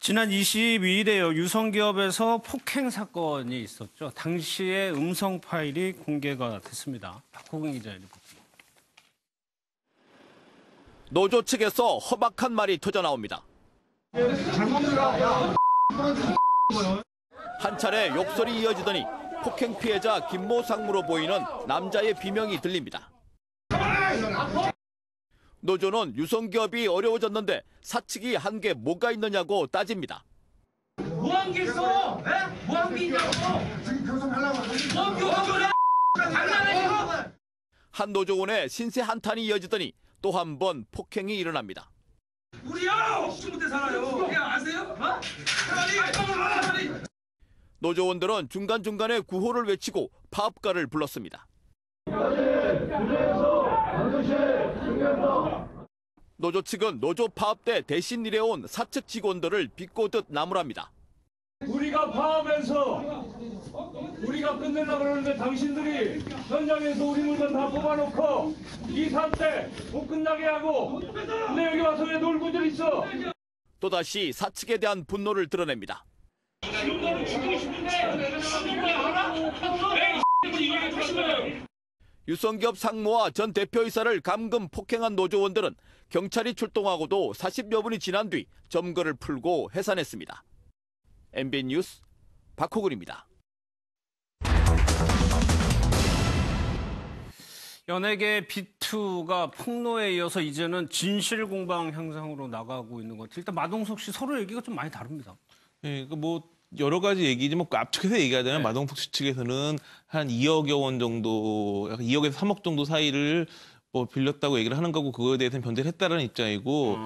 지난 22일에요. 유성기업에서 폭행 사건이 있었죠. 당시의 음성 파일이 공개가 됐습니다. 박호근 기자의 리포트입니다. 노조 측에서 험악한 말이 터져나옵니다. 한 차례 욕설이 이어지더니 폭행 피해자 김모 상무로 보이는 남자의 비명이 들립니다. 노조는 유성기업이 어려워졌는데 사측이 한 게 뭐가 있느냐고 따집니다. 뭐 한 게 있어? 뭐 한 게 있냐고? 지금 교섭하려고 하는 장난해? 한 노조원의 신세 한탄이 이어지더니 또 한 번 폭행이 일어납니다. 우리요! 못해 살아요. 그냥 아세요? 빨리! 노조원들은 중간중간에 구호를 외치고 파업가를 불렀습니다. 노조 측은 노조 파업 때 대신 일해온 사측 직원들을 비꼬듯 나무랍니다. 우리가 파업해서 우리가 끝내려고 그러는데 당신들이 현장에서 우리 물건 다 뽑아놓고 이 사태 못 끝나게 하고 근데 여기 와서 왜 놀고들 있어? 또다시 사측에 대한 분노를 드러냅니다. 유성기업 상무와 전 대표이사를 감금 폭행한 노조원들은 경찰이 출동하고도 40여 분이 지난 뒤 점거를 풀고 해산했습니다. MBN 뉴스 박호근입니다. 연예계 비투가 폭로에 이어서 이제는 진실 공방 향상으로 나가고 있는 것 같아요. 일단 마동석 씨 서로 얘기가 좀 많이 다릅니다. 네, 여러 가지 얘기지만 압축해서 얘기하자면 마동석 씨 측에서는 한 2억여 원 정도, 약간 2억에서 3억 정도 사이를 빌렸다고 얘기를 하는 거고 그거에 대해서는 변제를 했다라는 입장이고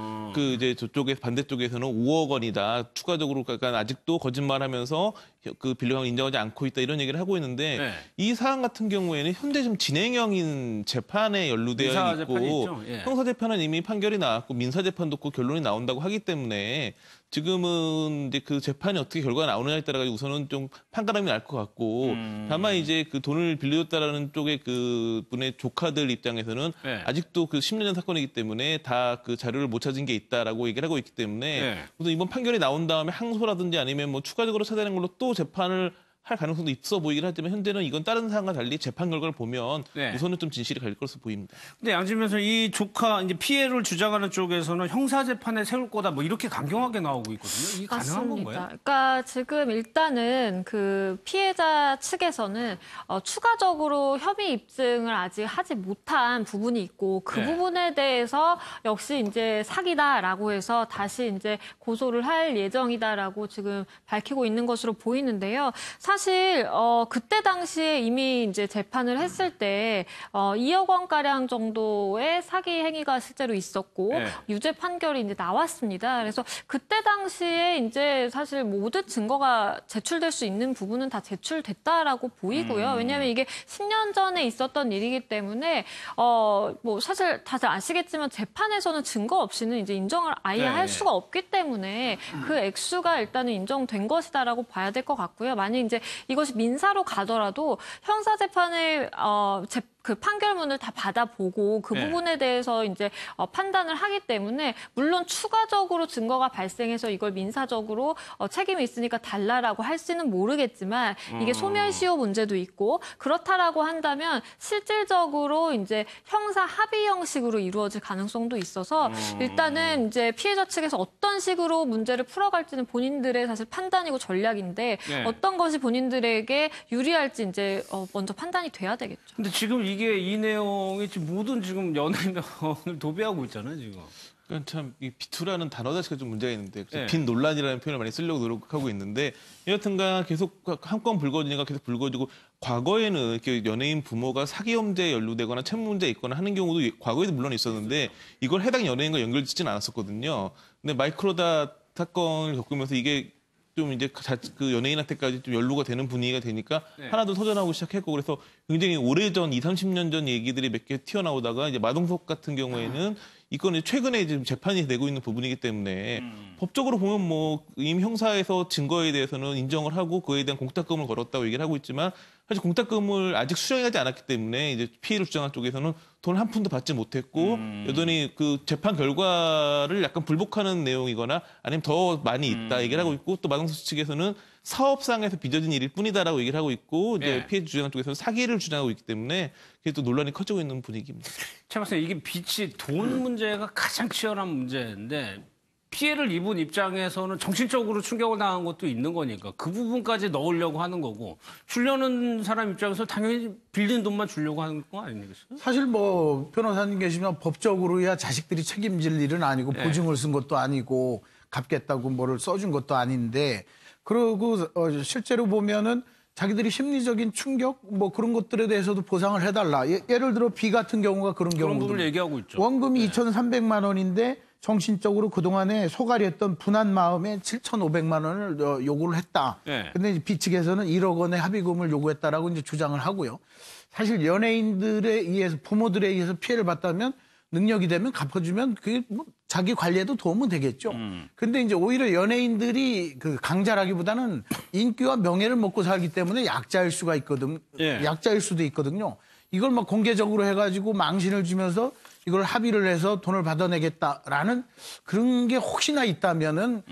이제 반대쪽에서는 5억 원이다. 추가적으로 그러니까 아직도 거짓말하면서 그 빌려간 걸 인정하지 않고 있다 이런 얘기를 하고 있는데 이 사안 같은 경우에는 현재 좀 진행형인 재판에 연루되어 있고 형사 재판은 이미 판결이 나왔고 민사 재판도 그 결론이 나온다고 하기 때문에 지금은 이제 그 재판이 어떻게 결과가 나오느냐에 따라 우선은 좀 판가름이 날 것 같고 다만 이제 그 돈을 빌려줬다라는 쪽의 그 분의 조카들 입장에서는 아직도 그 10년 전 사건이기 때문에 다 그 자료를 못 찾은 게 있다라고 얘기를 하고 있기 때문에 우선 이번 판결이 나온 다음에 항소라든지 아니면 추가적으로 찾아내는 걸로 또 재판을 할 가능성도 있어 보이긴 하지만 현재는 이건 다른 사안과 달리 재판 결과를 보면 우선은 좀 진실이 갈릴 것으로 보입니다. 근데 양지면서 이 조카 이제 피해를 주장하는 쪽에서는 형사 재판에 세울 거다 이렇게 강경하게 나오고 있거든요. 이게 가능한 건가요? 그러니까 지금 일단은 그 피해자 측에서는 추가적으로 혐의 입증을 아직 하지 못한 부분이 있고 그 부분에 대해서 역시 이제 사기다라고 해서 다시 이제 고소를 할 예정이다라고 지금 밝히고 있는 것으로 보이는데요. 사실 그때 당시에 이미 이제 재판을 했을 때 2억 원가량 정도의 사기 행위가 실제로 있었고 유죄 판결이 이제 나왔습니다. 그래서 그때 당시에 이제 사실 모든 증거가 제출될 수 있는 부분은 다 제출됐다라고 보이고요. 왜냐하면 이게 10년 전에 있었던 일이기 때문에 사실 다들 아시겠지만 재판에서는 증거 없이는 이제 인정을 아예 할 수가 없기 때문에 그 액수가 일단은 인정된 것이다라고 봐야 될 것 같고요. 만약 이제 이것이 민사로 가더라도 형사 재판을 그 판결문을 다 받아보고 그 부분에 대해서 이제 판단을 하기 때문에 물론 추가적으로 증거가 발생해서 이걸 민사적으로 책임이 있으니까 달라라고 할지는 모르겠지만 이게 소멸시효 문제도 있고 그렇다라고 한다면 실질적으로 이제 형사 합의 형식으로 이루어질 가능성도 있어서 일단은 이제 피해자 측에서 어떤 식으로 문제를 풀어갈지는 본인들의 사실 판단이고 전략인데 어떤 것이 본인들에게 유리할지 이제 먼저 판단이 돼야 되겠죠. 근데 지금 이게 이 내용이 지금 모든 지금 연예인을 도배하고 있잖아요, 지금. 그러니까 참 이 비투라는 단어 자체가 좀 문제가 있는데 빈 논란이라는 표현을 많이 쓰려고 노력하고 있는데 여하튼간 계속 한 건 불거지니까 계속 불거지고 과거에는 이렇게 연예인 부모가 사기 혐의에 연루되거나 채무 문제에 있거나 하는 경우도 과거에도 물론 있었는데 이걸 해당 연예인과 연결짓지는 않았었거든요. 근데 마이크로다 사건을 겪으면서 이게 좀 이제 그 연예인한테까지 좀 연루가 되는 분위기가 되니까 하나도 터져나오기 시작했고 그래서 굉장히 오래전 20, 30년 전 얘기들이 몇 개 튀어나오다가 이제 마동석 같은 경우에는 이 건이 최근에 지금 재판이 되고 있는 부분이기 때문에 법적으로 보면 뭐 이미 형사에서 증거에 대해서는 인정을 하고 그에 대한 공탁금을 걸었다고 얘기를 하고 있지만 사실 공탁금을 아직 수령하지 않았기 때문에 이제 피해를 주장한 쪽에서는 돈 한 푼도 받지 못했고 여전히 그 재판 결과를 약간 불복하는 내용이거나 아니면 더 많이 있다 얘기를 하고 있고 또 마동석 측에서는 사업상에서 빚어진 일일 뿐이다라고 얘기를 하고 있고 이제 예. 피해 주장한 쪽에서는 사기를 주장하고 있기 때문에 그게 또 논란이 커지고 있는 분위기입니다. 제가 봤을 때 이게 빚이 돈 문제가 가장 치열한 문제인데 피해를 입은 입장에서는 정신적으로 충격을 당한 것도 있는 거니까 그 부분까지 넣으려고 하는 거고 주려는 사람 입장에서 당연히 빌린 돈만 주려고 하는 거 아니겠어요? 사실 뭐 변호사님 계시면 법적으로야 자식들이 책임질 일은 아니고 네. 보증을 쓴 것도 아니고 갚겠다고 뭐를 써준 것도 아닌데 그러고 실제로 보면은 자기들이 심리적인 충격 뭐 그런 것들에 대해서도 보상을 해달라. 예를 들어 비 같은 경우가 그런 그런 경우도 부분을 얘기하고 있죠. 원금이 네. 2,300만 원인데 정신적으로 그동안에 소갈이했던 분한 마음에 7,500만 원을 요구를 했다. 네. 근데 비 측에서는 1억 원의 합의금을 요구했다라고 이제 주장을 하고요. 사실 연예인들에 의해서 부모들에 의해서 피해를 봤다면 능력이 되면 갚아주면 그게 뭐 자기 관리에도 도움은 되겠죠. 근데 이제 오히려 연예인들이 그 강자라기보다는 인기와 명예를 먹고 살기 때문에 약자일 수가 있거든. 예. 약자일 수도 있거든요. 이걸 막 공개적으로 해가지고 망신을 주면서 이걸 합의를 해서 돈을 받아내겠다라는 그런 게 혹시나 있다면은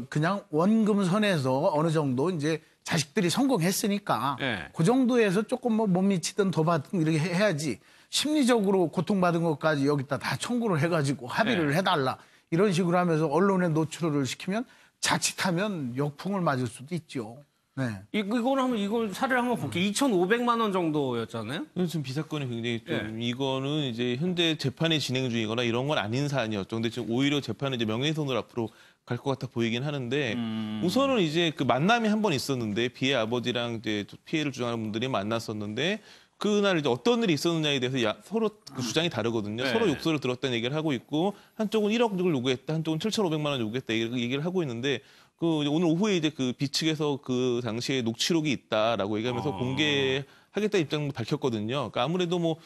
그냥 원금 선에서 어느 정도 이제 자식들이 성공했으니까 예. 그 정도에서 조금 뭐 못 미치든 더 받든 이렇게 해야지 심리적으로 고통받은 것까지 여기다 다 청구를 해가지고 합의를 해달라 이런 식으로 하면서 언론에 노출을 시키면 자칫하면 역풍을 맞을 수도 있죠. 네. 이거는 한번 이걸 사례를 한번 볼게요. 2,500만 원 정도였잖아요. 지금 비사건이 굉장히 좀 예. 이거는 이제 현재 재판이 진행 중이거나 이런 건 아닌 사안이었죠. 근데 지금 오히려 재판은 이제 명예훼손으로 앞으로 갈 것 같아 보이긴 하는데 우선은 이제 그 만남이 한 번 있었는데 비의 아버지랑 이제 피해를 주장하는 분들이 만났었는데 그날 이제 어떤 일이 있었느냐에 대해서 서로 그 주장이 다르거든요. 네. 서로 욕설을 들었다는 얘기를 하고 있고 한쪽은 1억을 요구했다, 한쪽은 7,500만 원 요구했다 얘기를 하고 있는데 그 오늘 오후에 이제 그 B 측에서 그 당시에 녹취록이 있다라고 얘기하면서 공개하겠다 입장도 밝혔거든요. 그러니까 아무래도 뭐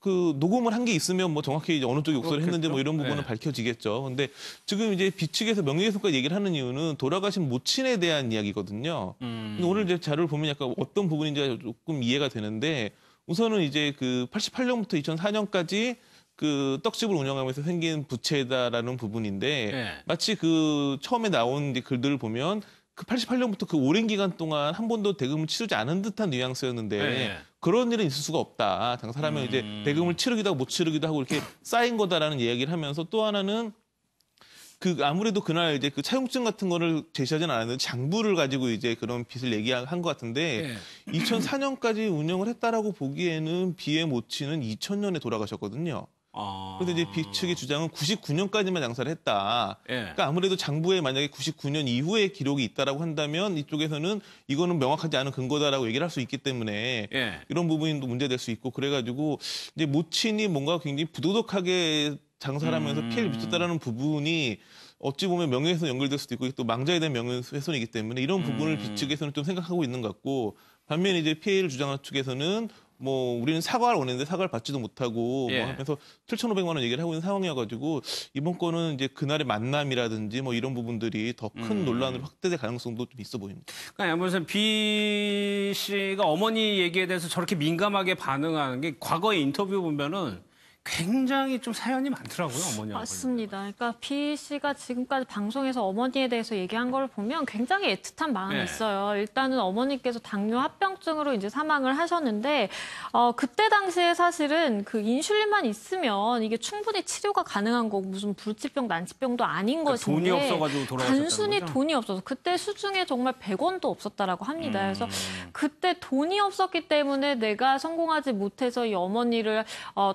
그 녹음을 한 게 있으면 뭐 정확히 이제 어느 쪽이 욕설을 했는지 뭐 이런 부분은 네. 밝혀지겠죠. 근데 지금 이제 B 측에서 명예훼손까지 얘기를 하는 이유는 돌아가신 모친에 대한 이야기거든요. 근데 오늘 이제 자료를 보면 약간 어떤 부분인지 조금 이해가 되는데 우선은 이제 그 88년부터 2004년까지 그 떡집을 운영하면서 생긴 부채다라는 부분인데 네. 마치 그 처음에 나온 이제 글들을 보면 그 88년부터 그 오랜 기간 동안 한 번도 대금을 치르지 않은 듯한 뉘앙스였는데 네. 그런 일은 있을 수가 없다. 당사람은 이제 대금을 치르기도 하고 못 치르기도 하고 이렇게 쌓인 거다라는 이야기를 하면서 또 하나는 그 아무래도 그날 이제 그 차용증 같은 거를 제시하지는 않았는데 장부를 가지고 이제 그런 빚을 얘기한 것 같은데 2004년까지 운영을 했다라고 보기에는 비의 모친은 2000년에 돌아가셨거든요. 그런데 이제 B 측의 주장은 99년까지만 장사를 했다. 예. 그러니까 아무래도 장부에 만약에 99년 이후에 기록이 있다라고 한다면 이쪽에서는 이거는 명확하지 않은 근거다라고 얘기를 할 수 있기 때문에 예. 이런 부분도 문제될 수 있고 그래가지고 이제 모친이 뭔가 굉장히 부도덕하게 장사를 하면서 피해를 미쳤다라는 부분이 어찌 보면 명예훼손 연결될 수도 있고 또 망자에 대한 명예훼손이기 때문에 이런 부분을 B 측에서는 좀 생각하고 있는 것 같고 반면에 이제 피해를 주장한 측에서는 뭐 우리는 사과를 원했는데 사과를 받지도 못하고 예. 뭐 하면서 7,500만 원 얘기를 하고 있는 상황이어가지고 이번 건은 이제 그날의 만남이라든지 뭐 이런 부분들이 더 큰 논란으로 확대될 가능성도 좀 있어 보입니다. 그러니까 아무튼 B 씨가 어머니 얘기에 대해서 저렇게 민감하게 반응하는 게 과거에 인터뷰 보면은 굉장히 좀 사연이 많더라고요, 어머니하고. 맞습니다. 그러니까 B 씨가 지금까지 방송에서 어머니에 대해서 얘기한 걸 보면 굉장히 애틋한 마음이 네. 있어요. 일단은 어머니께서 당뇨 합병증으로 이제 사망을 하셨는데 그때 당시에 사실은 그 인슐린만 있으면 이게 충분히 치료가 가능한 거고 무슨 불치병, 난치병도 아닌 그러니까 것인데 돈이 없어가지고 돌아가셨다는 단순히 거죠? 돈이 없어서 그때 수중에 정말 100원도 없었다라고 합니다. 그래서 그때 돈이 없었기 때문에 내가 성공하지 못해서 이 어머니를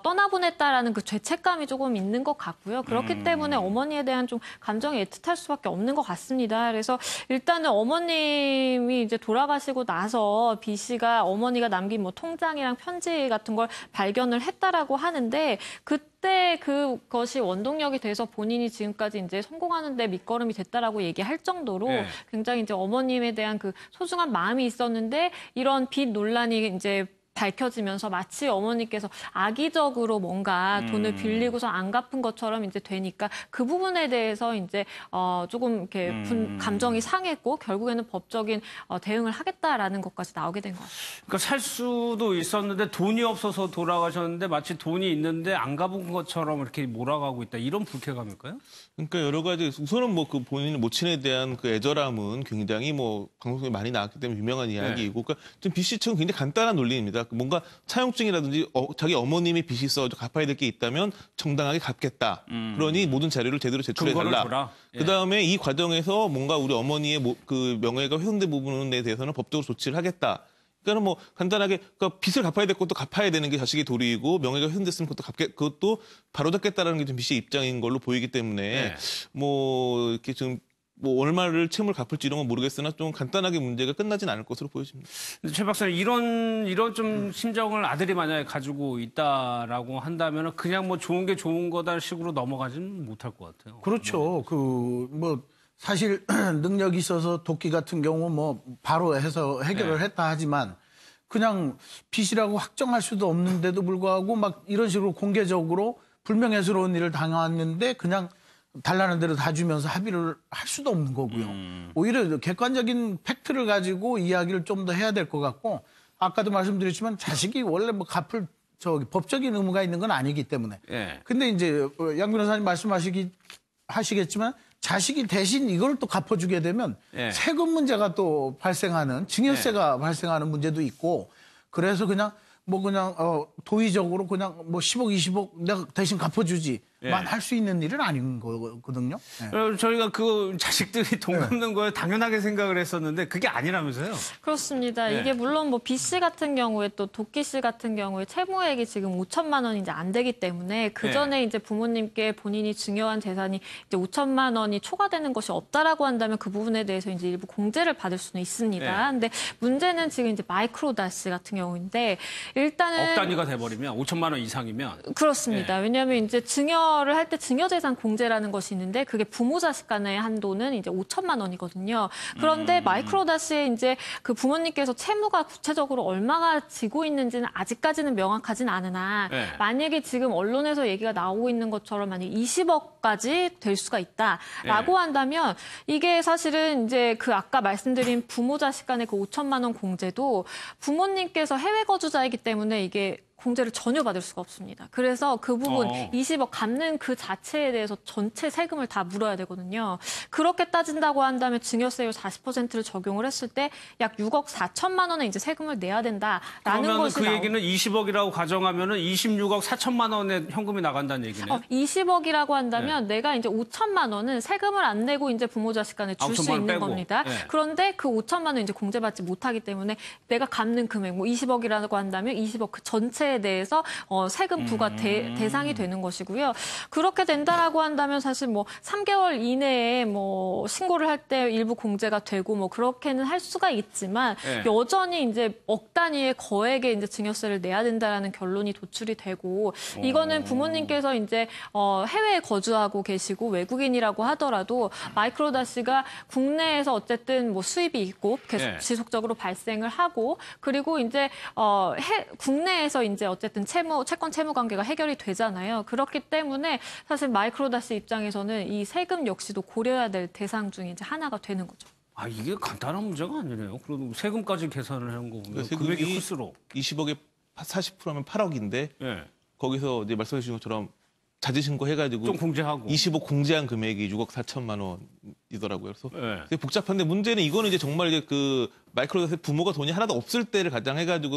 떠나보냈다라는 그 죄책감이 조금 있는 것 같고요. 그렇기 때문에 어머니에 대한 좀 감정이 애틋할 수밖에 없는 것 같습니다. 그래서 일단은 어머님이 이제 돌아가시고 나서 B 씨가 어머니가 남긴 뭐 통장이랑 편지 같은 걸 발견을 했다라고 하는데 그때 그것이 원동력이 돼서 본인이 지금까지 이제 성공하는 데 밑거름이 됐다라고 얘기할 정도로 굉장히 이제 어머님에 대한 그 소중한 마음이 있었는데 이런 빚 논란이 이제 밝혀지면서 마치 어머니께서 악의적으로 뭔가 돈을 빌리고서 안 갚은 것처럼 이제 되니까 그 부분에 대해서 이제 조금 이렇게 감정이 상했고 결국에는 법적인 대응을 하겠다라는 것까지 나오게 된 것 같아요. 그러니까 살 수도 있었는데 돈이 없어서 돌아가셨는데 마치 돈이 있는데 안 갚은 것처럼 이렇게 몰아가고 있다. 이런 불쾌감일까요? 그러니까 여러 가지 우선은 뭐 그 본인 모친에 대한 그 애절함은 굉장히 뭐 방송에 많이 나왔기 때문에 유명한 이야기이고, 그러니까 좀 B 씨 측은 굉장히 간단한 논리입니다. 뭔가 차용증이라든지 자기 어머님이 빚이 있어 갚아야 될 게 있다면 정당하게 갚겠다. 그러니 모든 자료를 제대로 제출해달라. 예. 그 다음에 이 과정에서 뭔가 우리 어머니의 그 명예가 훼손된 부분에 대해서는 법적으로 조치를 하겠다. 그러니까 뭐 간단하게 그러니까 빚을 갚아야 될 것도 갚아야 되는 게 자식의 도리이고 명예가 훼손됐으면 그것도 바로잡겠다라는 게 좀 B 씨의 입장인 걸로 보이기 때문에 네. 뭐 이렇게 좀 뭐 얼마를 채무를 갚을지 이런 건 모르겠으나 좀 간단하게 문제가 끝나진 않을 것으로 보여집니다. 근데 최 박사님 이런 좀 심정을 아들이 만약에 가지고 있다라고 한다면 그냥 뭐 좋은 게 좋은 거다 식으로 넘어가지는 못할 것 같아요. 그렇죠. 그 뭐 사실 능력이 있어서 도끼 같은 경우 뭐 바로 해서 해결을 했다 하지만 그냥 빚이라고 확정할 수도 없는데도 불구하고 막 이런 식으로 공개적으로 불명예스러운 일을 당했는데 그냥 달라는 대로 다 주면서 합의를 할 수도 없는 거고요. 오히려 객관적인 팩트를 가지고 이야기를 좀 더 해야 될 것 같고 아까도 말씀드렸지만 자식이 원래 뭐 갚을 법적인 의무가 있는 건 아니기 때문에. 예. 근데 이제 양 변호사님 하시겠지만 자식이 대신 이걸 또 갚아주게 되면 예. 세금 문제가 또 발생하는 증여세가 발생하는 문제도 있고 그래서 그냥 도의적으로 그냥 뭐 10억, 20억 내가 대신 갚아주지만 할 수 있는 일은 아닌 거거든요. 예. 저희가 그 자식들이 돈 갚는 거에 당연하게 생각을 했었는데 그게 아니라면서요? 그렇습니다. 네. 이게 물론 뭐 B 씨 같은 경우에 또 도끼 씨 같은 경우에 채무액이 지금 5천만 원이 이제 안 되기 때문에 그 전에 이제 부모님께 본인이 증여한 재산이 이제 5천만 원이 초과되는 것이 없다라고 한다면 그 부분에 대해서 이제 일부 공제를 받을 수는 있습니다. 근데 문제는 지금 이제 마이크로다스 같은 경우인데 일단은 억 단위가 돼버리면 5천만 원 이상이면 그렇습니다. 왜냐하면 이제 증여를 할 때 증여재산 공제라는 것이 있는데 그게 부모 자식 간의 한도는 이제 5천만 원이거든요. 그런데 마이크로다스에 이제 그 부모님께서 채무가 구체적으로 얼마가 지고 있는지는 아직까지는 명확하진 않으나 만약에 지금 언론에서 얘기가 나오고 있는 것처럼 만약 20억까지 될 수가 있다라고 한다면 이게 사실은 이제 그 아까 말씀드린 부모 자식 간의 그 5천만 원 공제도 부모님께서 해외 거주자이기 때문에 이게 공제를 전혀 받을 수가 없습니다. 그래서 그 부분 20억 갚는 그 자체에 대해서 전체 세금을 다 물어야 되거든요. 그렇게 따진다고 한다면 증여세율 40%를 적용을 했을 때 약 6억 4천만 원의 이제 세금을 내야 된다라는 것이 그 얘기는 20억이라고 가정하면은 26억 4천만 원의 현금이 나간다는 얘기네요. 20억이라고 한다면 내가 이제 5천만 원은 세금을 안 내고 이제 부모 자식 간에 줄 수 있는 빼고. 겁니다. 그런데 그 5천만 원 이제 공제받지 못하기 때문에 내가 갚는 금액 뭐 20억이라고 한다면 20억 그 전체에 대해서 세금 부과 대상이 되는 것이고요. 그렇게 된다라고 한다면 사실 뭐 3개월 이내에 뭐 신고를 할 때 일부 공제가 되고 뭐 그렇게는 할 수가 있지만 여전히 이제 억 단위의 거액의 이제 증여세를 내야 된다라는 결론이 도출이 되고 이거는 부모님께서 이제 해외에 거주하고 계시고 외국인이라고 하더라도 마이크로다스가 국내에서 어쨌든 뭐 수입이 있고 계속 지속적으로 발생을 하고 그리고 이제 국내에서 이제 어쨌든 채권 채무 관계가 해결이 되잖아요. 그렇기 때문에 사실 마이크로다스 입장에서는 이 세금 역시도 고려해야 될 대상 중에 이제 하나가 되는 거죠. 아 이게 간단한 문제가 아니네요. 그래도 세금까지 계산을 하는 거 보면 금액이 클수록 20억에 40%하면 8억인데 거기서 이제 말씀해 주신 것처럼 자진신고 해가지고 좀 공제하고 20억 공제한 금액이 6억 4천만 원이더라고요. 그래서 되게 복잡한데 문제는 이거는 이제 정말 이제 그 마이크로다스 부모가 돈이 하나도 없을 때를 가장해가지고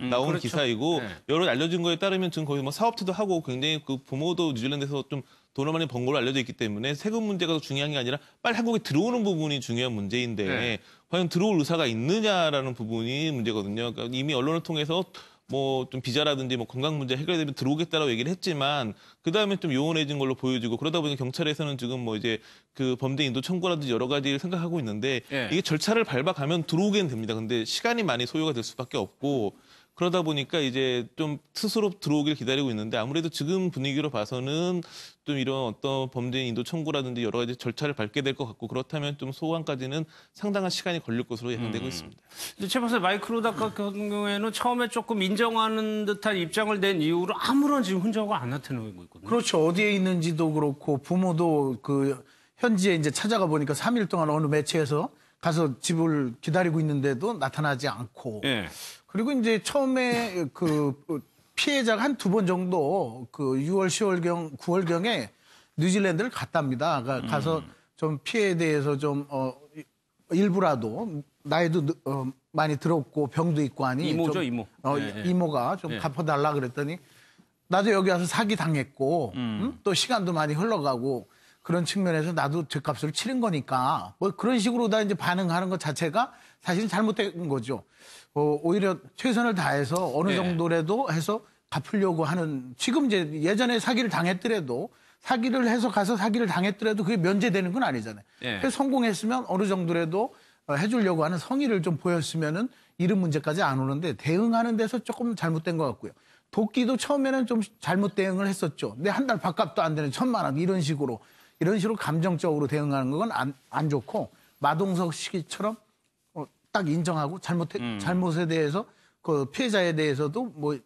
나온 그렇죠. 기사이고 여러 알려진 거에 따르면 지금 거의 뭐 사업체도 하고 굉장히 그 부모도 뉴질랜드에서 좀 돈을 많이 번 걸로 알려져 있기 때문에 세금 문제가 더 중요한 게 아니라 빨리 한국에 들어오는 부분이 중요한 문제인데 과연 들어올 의사가 있느냐라는 부분이 문제거든요. 그러니까 이미 언론을 통해서 뭐 좀 비자라든지 뭐 건강 문제 해결되면 들어오겠다라고 얘기를 했지만 그 다음에 좀 요원해진 걸로 보여지고 그러다 보니 경찰에서는 지금 뭐 이제 그 범죄 인도 청구라든지 여러 가지를 생각하고 있는데 이게 절차를 밟아가면 들어오긴 됩니다. 근데 시간이 많이 소요가 될 수밖에 없고 그러다 보니까 이제 좀 스스로 들어오길 기다리고 있는데 아무래도 지금 분위기로 봐서는 좀 이런 어떤 범죄인 인도 청구라든지 여러 가지 절차를 밟게 될 것 같고 그렇다면 좀 소환까지는 상당한 시간이 걸릴 것으로 예상되고 있습니다. 최 박사 마이클 로다 같은 경우에는 처음에 조금 인정하는 듯한 입장을 낸 이후로 아무런 지금 흔적을 안 나타내고 있거든요. 그렇죠. 어디에 있는지도 그렇고 부모도 그 현지에 이제 찾아가 보니까 3일 동안 어느 매체에서 가서 집을 기다리고 있는데도 나타나지 않고. 예. 그리고 이제 처음에 그 피해자가 한 2번 정도 그 6월, 10월경, 9월경에 뉴질랜드를 갔답니다. 가서 좀 피해에 대해서 좀 일부라도 나이도 많이 들었고 병도 있고 하니 이모죠, 좀, 이모. 이모가 좀 갚아달라 그랬더니 나도 여기 와서 사기 당했고 또 시간도 많이 흘러가고 그런 측면에서 나도 죗값을 치른 거니까 뭐 그런 식으로 다 이제 반응하는 것 자체가 사실은 잘못된 거죠. 오히려 최선을 다해서 어느 정도라도 해서 갚으려고 하는 지금 이제 예전에 사기를 당했더라도 사기를 해서 가서 사기를 당했더라도 그게 면제되는 건 아니잖아요. 그래서 성공했으면 어느 정도라도 해주려고 하는 성의를 좀 보였으면은 이런 문제까지 안 오는데 대응하는 데서 조금 잘못된 것 같고요. 도끼도 처음에는 좀 잘못 대응을 했었죠. 근데 한 달 밥값도 안 되는 1,000만 원 이런 식으로 감정적으로 대응하는 건 안 좋고 마동석 씨처럼 딱 인정하고 잘못에 대해서 그 피해자에 대해서도 뭐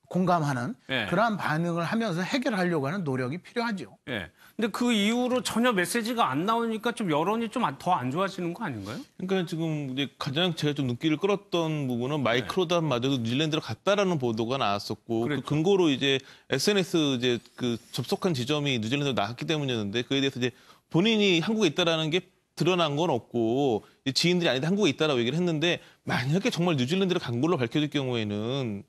공감하는 그러한 반응을 하면서 해결하려고 하는 노력이 필요하죠. 예. 근데 그 이후로 전혀 메시지가 안 나오니까 좀 여론이 좀 더 안 좋아지는 거 아닌가요? 그러니까 지금 이제 가장 제가 좀 눈길을 끌었던 부분은 마이클 로다마저도 뉴질랜드로 갔다라는 보도가 나왔었고 그 근거로 이제 SNS 이제 그 접속한 지점이 뉴질랜드로 나왔기 때문이었는데 그에 대해서 이제 본인이 한국에 있다라는 게 드러난 건 없고 지인들이 아니다 한국에 있다라고 얘기를 했는데 만약에 정말 뉴질랜드를 간 걸로 밝혀질 경우에는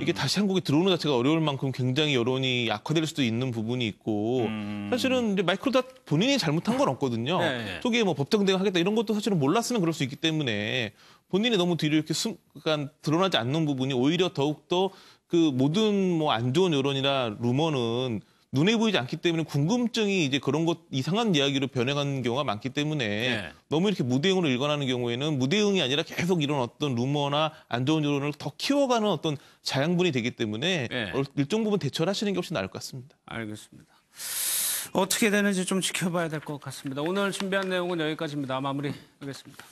이게 다시 한국에 들어오는 자체가 어려울 만큼 굉장히 여론이 악화될 수도 있는 부분이 있고 사실은 이제 마이클 로다 본인이 잘못한 건 없거든요. 초기에 뭐 법정 대응하겠다 이런 것도 사실은 몰랐으면 그럴 수 있기 때문에 본인이 너무 뒤로 이렇게 그러니까 드러나지 않는 부분이 오히려 더욱더 그 모든 뭐 안 좋은 여론이나 루머는 눈에 보이지 않기 때문에 궁금증이 이제 그런 것 이상한 이야기로 변해가는 경우가 많기 때문에 너무 이렇게 무대응으로 일관하는 경우에는 무대응이 아니라 계속 이런 어떤 루머나 안 좋은 여론을 더 키워가는 어떤 자양분이 되기 때문에 일정 부분 대처를 하시는 게 훨씬 나을 것 같습니다. 알겠습니다. 어떻게 되는지 좀 지켜봐야 될 것 같습니다. 오늘 준비한 내용은 여기까지입니다. 마무리하겠습니다.